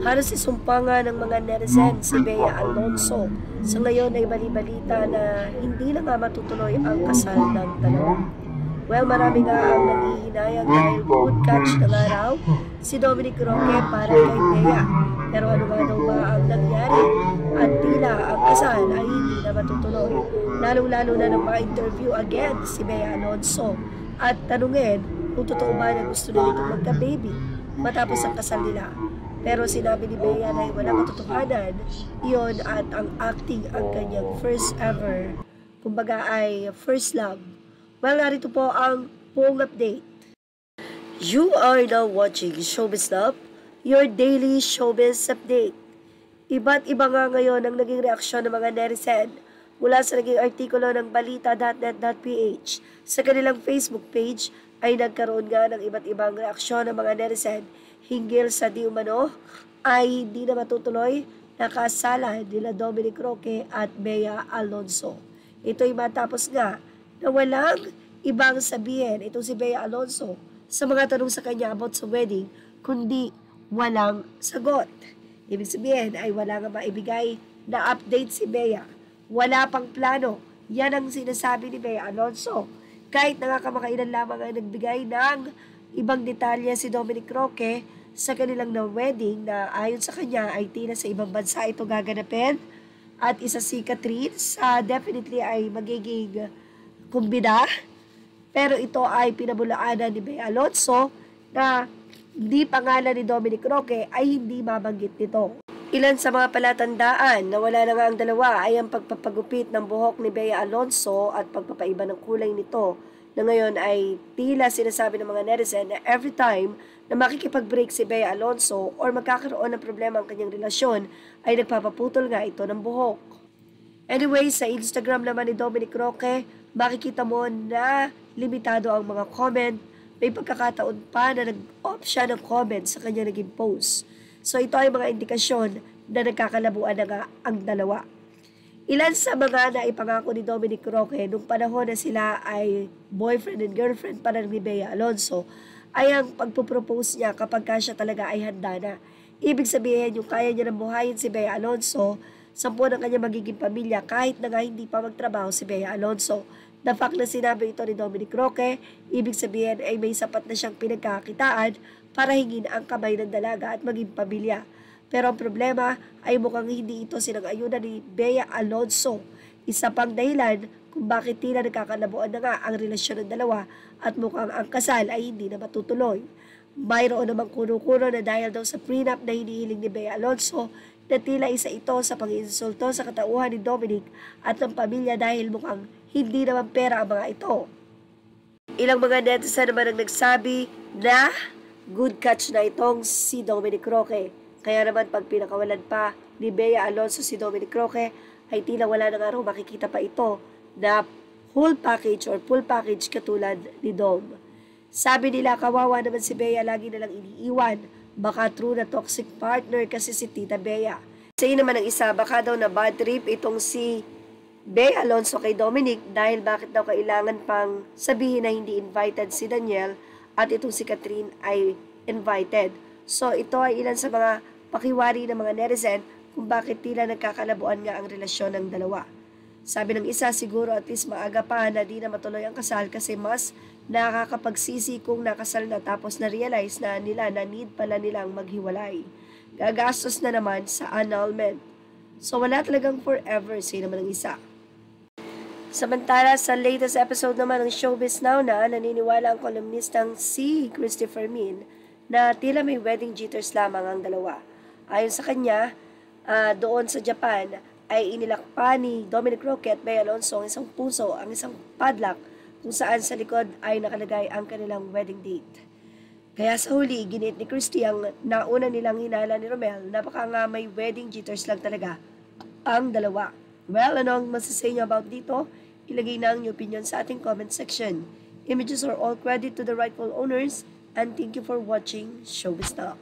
Halos isumpa nga ng mga netizen si Bea Alonso. Sa ngayon ay balibalita na hindi na nga matutuloy ang kasal ng dalawa. Well, marami nga ang nanghihinayang dahil good catch na nga raw si Dominic Roque para kay Bea. Pero ano nga daw ba ang nangyari? At tila ang kasal ay hindi na matutuloy. Lalo-lalo na nang ma-interview again si Bea Alonso at tanungin kung totoo ba na gusto nila itong magka-baby matapos ang kasal nila. Pero sinabi ni Bea na walang katotohanan iyon at ang acting ang kanyang first ever, kumbaga ay first love. Well, narito po ang buong update. You are now watching Showbiz Love, your daily showbiz update. Iba't iba nga ngayon ang naging reaksyon ng mga netizen mula sa naging artikulo ng balita.net.ph. Sa kanilang Facebook page ay nagkaroon nga ng iba't ibang reaksyon ng mga netizen hinggil sa di umano ay hindi na matutuloy na kasalan nila Dominic Roque at Bea Alonso. Ito'y matapos nga na walang ibang sabihin itong si Bea Alonso sa mga tanong sa kanya about sa wedding, kundi walang sagot. Ibig sabihin ay wala nga maibigay na update si Bea. Wala pang plano. Yan ang sinasabi ni Bea Alonso. Kahit na nga kamakailan lamang ay nagbigay ng ibang detalye si Dominic Roque sa kanilang na wedding na ayon sa kanya ay tila sa ibang bansa ito gaganapin. At isa si Catherine definitely ay magiging kumbida. Pero ito ay pinabulaanan ni Bea Alonso na di pangalan ni Dominic Roque ay hindi mabanggit nito. Ilan sa mga palatandaan na wala na nga ang dalawa ay ang pagpapagupit ng buhok ni Bea Alonso at pagpapaiba ng kulay nito na ngayon ay tila sinasabi ng mga netizen na every time na makikipag-break si Bea Alonso or magkakaroon ng problema ang kanyang relasyon ay nagpapaputol nga ito ng buhok. Anyway, sa Instagram naman ni Dominic Roque, makikita mo na limitado ang mga comment. May pagkakataon pa na nag-off siya ng comment sa kanyang naging post. So ito ay mga indikasyon na nagkakalabuan na nga ang dalawa. Ilan sa mga naipangako ni Dominic Roque nung panahon na sila ay boyfriend and girlfriend pa ng ni Bea Alonso ay ang pagpupropose niya kapag siya talaga ay handa na. Ibig sabihin yung kaya niya nang buhayin si Bea Alonso, 10 ng kanya magiging pamilya kahit na nga hindi pa magtrabaho si Bea Alonso. The fact na sinabi ito ni Dominic Roque, ibig sabihin ay may sapat na siyang pinagkakitaan para hingin ang kamay ng dalaga at maging pamilya. Pero ang problema ay mukhang hindi ito sinang-ayunan ni Bea Alonso. Isa pang dahilan kung bakit tila nagkakalabuan na nga ang relasyon ng dalawa at mukhang ang kasal ay hindi na matutuloy. Mayroon namang kuno-kuno na dahil daw sa prenup na hinihiling ni Bea Alonso na tila isa ito sa pang-insulto sa katauhan ni Dominic at ng pamilya dahil mukhang hindi naman pera ang mga ito. Ilang mga netizen naman ang nagsabi na good catch na itong si Dominic Roque. Kaya naman pag pinakawalan pa ni Bea Alonso si Dominic Roque ay tila wala na nga raw makikita pa ito na whole package or full package katulad ni Dom. Sabi nila kawawa naman si Bea, lagi nalang iniiwan. Baka true na toxic partner kasi si Tita Bea. Sa naman ang isa, baka daw na bad trip itong si Bea Alonso kay Dominic dahil bakit daw kailangan pang sabihin na hindi invited si Daniel at itong si Catherine ay invited. So ito ay ilan sa mga pakiwari ng mga netizen kung bakit tila nagkakalabuan nga ang relasyon ng dalawa. Sabi ng isa, siguro at least maaga pa na di na matuloy ang kasal kasi mas nakakapagsisi kung nakasal na tapos na-realize na nila na need pala nilang maghiwalay. Gagastos na naman sa annulment. So wala talagang forever, say naman ng isa. Samantala, sa latest episode naman ng Showbiz Now na naniniwala ang kolumnistang si Christopher Min na tila may wedding jitters lamang ang dalawa. Ayon sa kanya, doon sa Japan ay inilakpa ni Dominic Roque at Bea Alonso ang isang puso, ang isang padlock kung saan sa likod ay nakalagay ang kanilang wedding date. Kaya sa huli, ginit ni Christy ang nauna nilang hinala ni Romel na baka nga may wedding jitters lang talaga ang dalawa. Well, ano ang masasay niyo about dito? Ilagay na ang inyong opinion sa ating comment section. Images are all credit to the rightful owners and thank you for watching Showbiz Now.